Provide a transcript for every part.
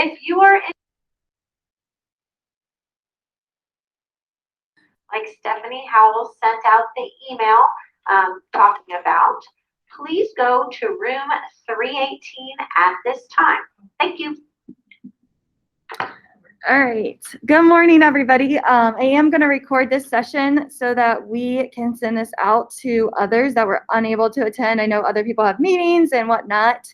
If you are in, like Stephanie Howell sent out the email talking about, please go to room 318 at this time. Thank you. All right. Good morning, everybody. I am going to record this session so that we can send this out to others that were unable to attend. I know other people have meetings and whatnot.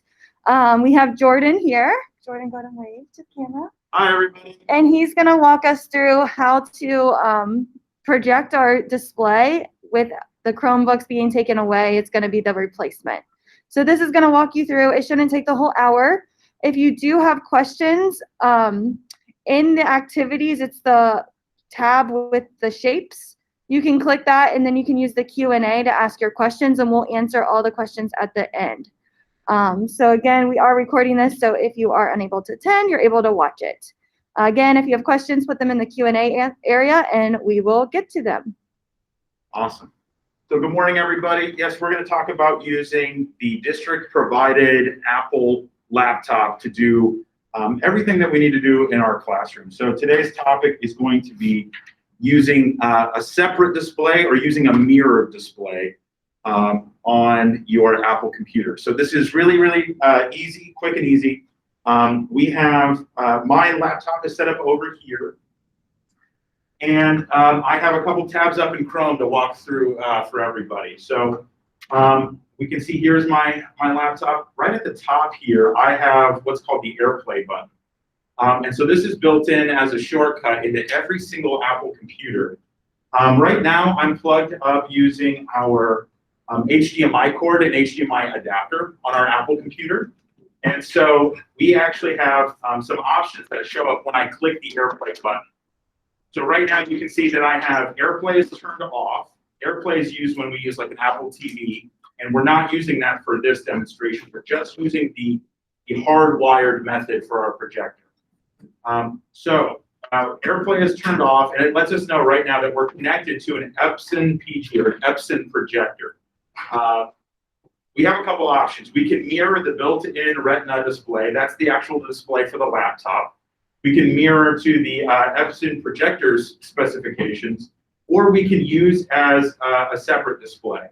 We have Jordan here. Jordan, go ahead and wave to the camera. Hi, everybody. And he's going to walk us through how to project our display with the Chromebooks being taken away. It's going to be the replacement. So this is going to walk you through. It shouldn't take the whole hour. If you do have questions, in the activities, it's the tab with the shapes. You can click that, and then you can use the Q&A to ask your questions, and we'll answer all the questions at the end. So again, we are recording this, so if you are unable to attend, you're able to watch it. Again, if you have questions, put them in the Q&A area, and we will get to them. Awesome. So good morning, everybody. Yes, we're going to talk about using the district-provided Apple laptop to do everything that we need to do in our classroom. So today's topic is going to be using a separate display or using a mirror display on your Apple computer. So this is really, really easy, quick and easy. We have my laptop is set up over here. And I have a couple tabs up in Chrome to walk through for everybody. So we can see here's my laptop. Right at the top here, I have what's called the AirPlay button. And so this is built in as a shortcut into every single Apple computer. Right now, I'm plugged up using our HDMI cord and HDMI adapter on our Apple computer. And so we actually have some options that show up when I click the AirPlay button. So right now, you can see that I have AirPlay is turned off. AirPlay is used when we use like an Apple TV. And we're not using that for this demonstration. We're just using the hardwired method for our projector. AirPlay is turned off, and it lets us know right now that we're connected to an Epson PG or an Epson projector. We have a couple options. We can mirror the built-in Retina display. That's the actual display for the laptop. We can mirror to the Epson projector's specifications, or we can use as a separate display.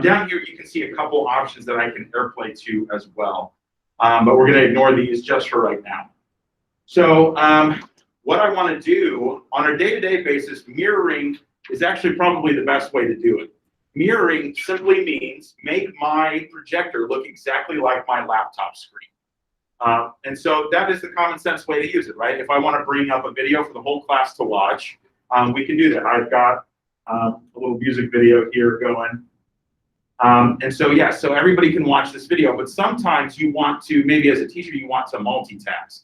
Down here, you can see a couple options that I can AirPlay to as well, but we're going to ignore these just for right now. So what I want to do on a day-to-day basis, mirroring is actually probably the best way to do it. Mirroring simply means make my projector look exactly like my laptop screen. And so that is the common sense way to use it, right? If I want to bring up a video for the whole class to watch, we can do that. I've got a little music video here going. And so, yeah, so everybody can watch this video, but sometimes you want to, maybe as a teacher, you want to multitask.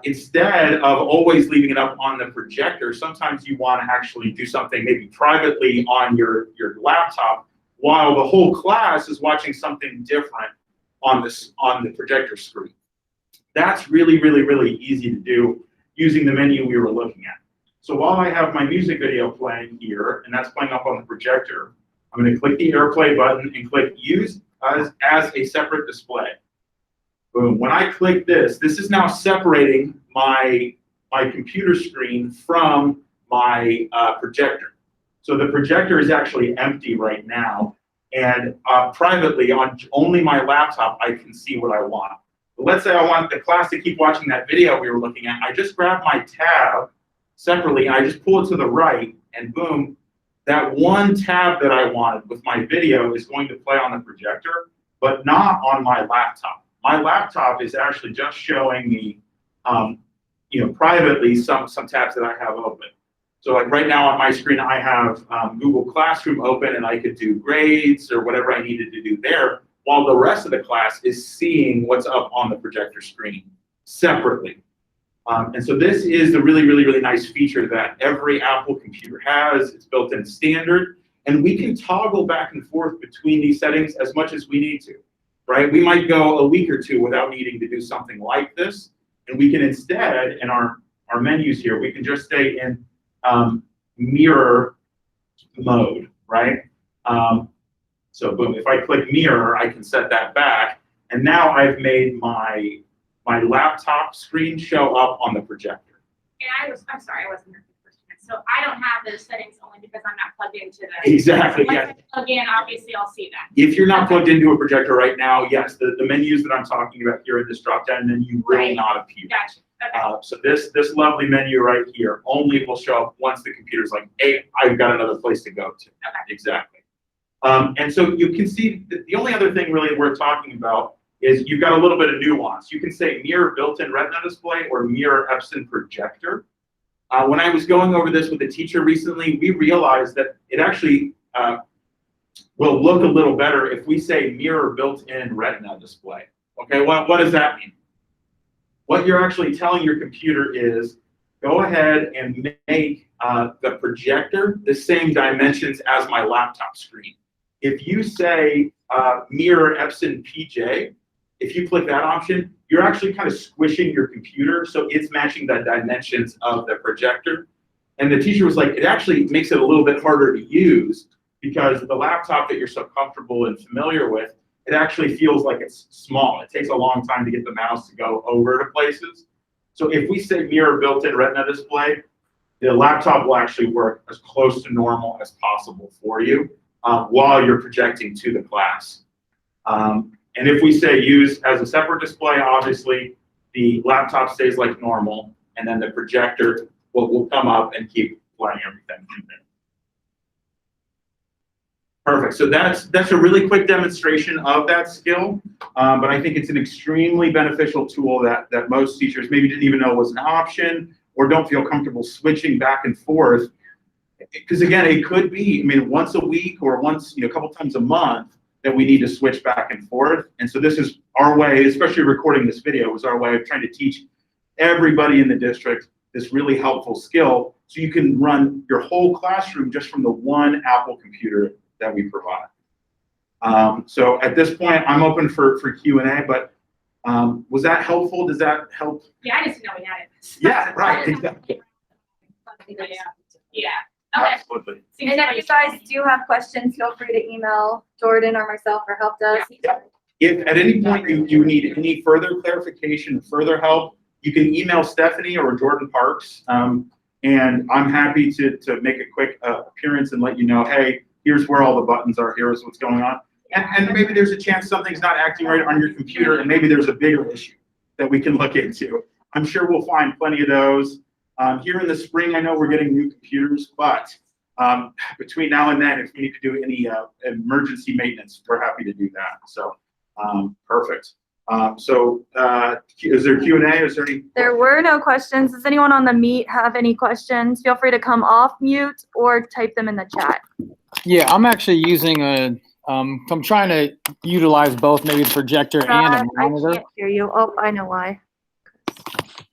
Instead of always leaving it up on the projector, sometimes you want to actually do something maybe privately on your laptop while the whole class is watching something different on the projector screen. That's really, really, really easy to do using the menu we were looking at. So while I have my music video playing here, and that's playing up on the projector, I'm going to click the AirPlay button and click Use as a separate display. Boom. When I click this, this is now separating my computer screen from my projector. So the projector is actually empty right now, and privately on only my laptop, I can see what I want. But let's say I want the class to keep watching that video we were looking at. I just grab my tab separately, and I just pull it to the right, and boom, that one tab that I wanted with my video is going to play on the projector, but not on my laptop. My laptop is actually just showing me, privately some tabs that I have open. So like right now on my screen, I have Google Classroom open, and I could do grades or whatever I needed to do there, while the rest of the class is seeing what's up on the projector screen separately. And so this is the really, really, really nice feature that every Apple computer has. It's built in standard, and we can toggle back and forth between these settings as much as we need to, right? We might go a week or two without needing to do something like this, and we can instead, in our menus here, we can just stay in mirror mode, right? So boom, if I click mirror, I can set that back, and now I've made my my laptop screen show up on the projector. And I'm sorry, I wasn't here for the first minute. So I don't have those settings only because I'm not plugged into the. Exactly, Once yes. I plug in, obviously I'll see that. If you're not plugged into a projector right now, yes, the menus that I'm talking about here in this drop-down menu will Right. not appear. Gotcha. Okay. So this lovely menu right here only will show up once the computer's like, hey, I've got another place to go to. Okay. Exactly. And so you can see that the only other thing really we're talking about is you've got a little bit of nuance. You can say mirror built-in retina display or mirror Epson projector. When I was going over this with a teacher recently, we realized that it actually will look a little better if we say mirror built-in retina display. Okay, what does that mean? What you're actually telling your computer is, go ahead and make the projector the same dimensions as my laptop screen. If you say mirror Epson PJ, if you click that option, you're actually kind of squishing your computer so it's matching the dimensions of the projector. And the teacher was like, it actually makes it a little bit harder to use because the laptop that you're so comfortable and familiar with, it actually feels like it's small. It takes a long time to get the mouse to go over to places. So if we say mirror built-in retina display, the laptop will actually work as close to normal as possible for you while you're projecting to the class. And if we say use as a separate display, obviously the laptop stays like normal, and then the projector will come up and keep playing everything in there. Perfect. So that's a really quick demonstration of that skill, but I think it's an extremely beneficial tool that most teachers maybe didn't even know was an option or don't feel comfortable switching back and forth. Because again, it could be, I mean, once a week or once, a couple times a month that we need to switch back and forth. And so this is our way, especially recording this video, was our way of trying to teach everybody in the district this really helpful skill so you can run your whole classroom just from the one Apple computer that we provide. So at this point, I'm open for Q&A, but was that helpful? Does that help? Yeah, I just didn't know we had it. Yeah, right, exactly. Yeah. Okay. Absolutely. And if you guys do have questions, feel free to email Jordan or myself or help desk. Yeah. If at any point you need any further clarification, further help, you can email Stephanie or Jordan Parks, and I'm happy to make a quick appearance and let you know, hey, here's where all the buttons are, here's what's going on. And maybe there's a chance something's not acting right on your computer, and maybe there's a bigger issue that we can look into. I'm sure we'll find plenty of those. Here in the spring, I know we're getting new computers, but between now and then, if we need to do any emergency maintenance, we're happy to do that. So perfect. Is there Q&A? Is there any? There were no questions. Does anyone on the Meet have any questions? Feel free to come off mute or type them in the chat. Yeah, I'm actually using I'm trying to utilize both, maybe the projector and a Scott, monitor. I can't hear you. Oh, I know why.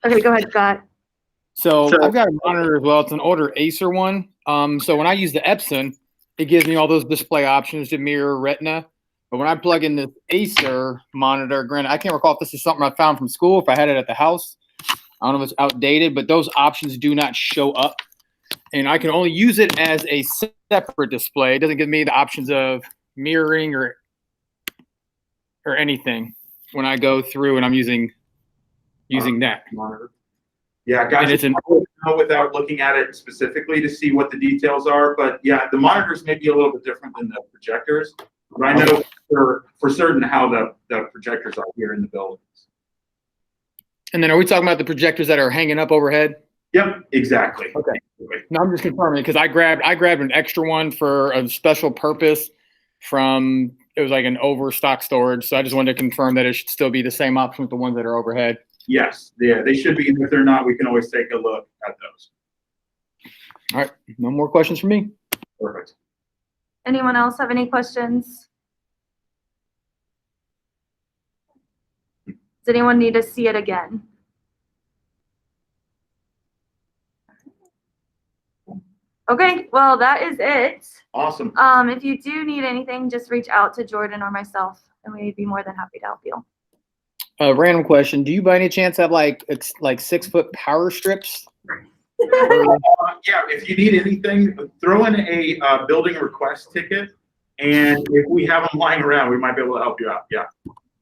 Okay, go ahead, Scott. So I've got a monitor as well. It's an older Acer one. So when I use the Epson, it gives me all those display options to mirror retina. But when I plug in this Acer monitor, granted, I can't recall if this is something I found from school, if I had it at the house. I don't know if it's outdated, but those options do not show up. And I can only use it as a separate display. It doesn't give me the options of mirroring or anything when I go through and I'm using that monitor. Yeah, guys, And it's an- I don't know without looking at it specifically to see what the details are, but yeah, the monitors may be a little bit different than the projectors. But I know for certain how the projectors are here in the buildings. And then are we talking about the projectors that are hanging up overhead? Yep, exactly. Okay. No, I'm just confirming because I grabbed an extra one for a special purpose from, it was like an overstock storage. So I just wanted to confirm that it should still be the same option with the ones that are overhead. Yes, yeah, they should be. And if they're not, we can always take a look at those. All right, no more questions for me. Perfect. Anyone else have any questions? Does anyone need to see it again? Okay, well, that is it. Awesome. If you do need anything, just reach out to Jordan or myself, and we'd be more than happy to help you. Random question. Do you by any chance have like 6-foot power strips? Yeah, if you need anything, throw in a building request ticket, and if we have them lying around, we might be able to help you out. Yeah.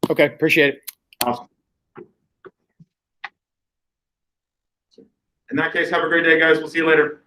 Okay, appreciate it. Awesome. In that case, have a great day, guys. We'll see you later.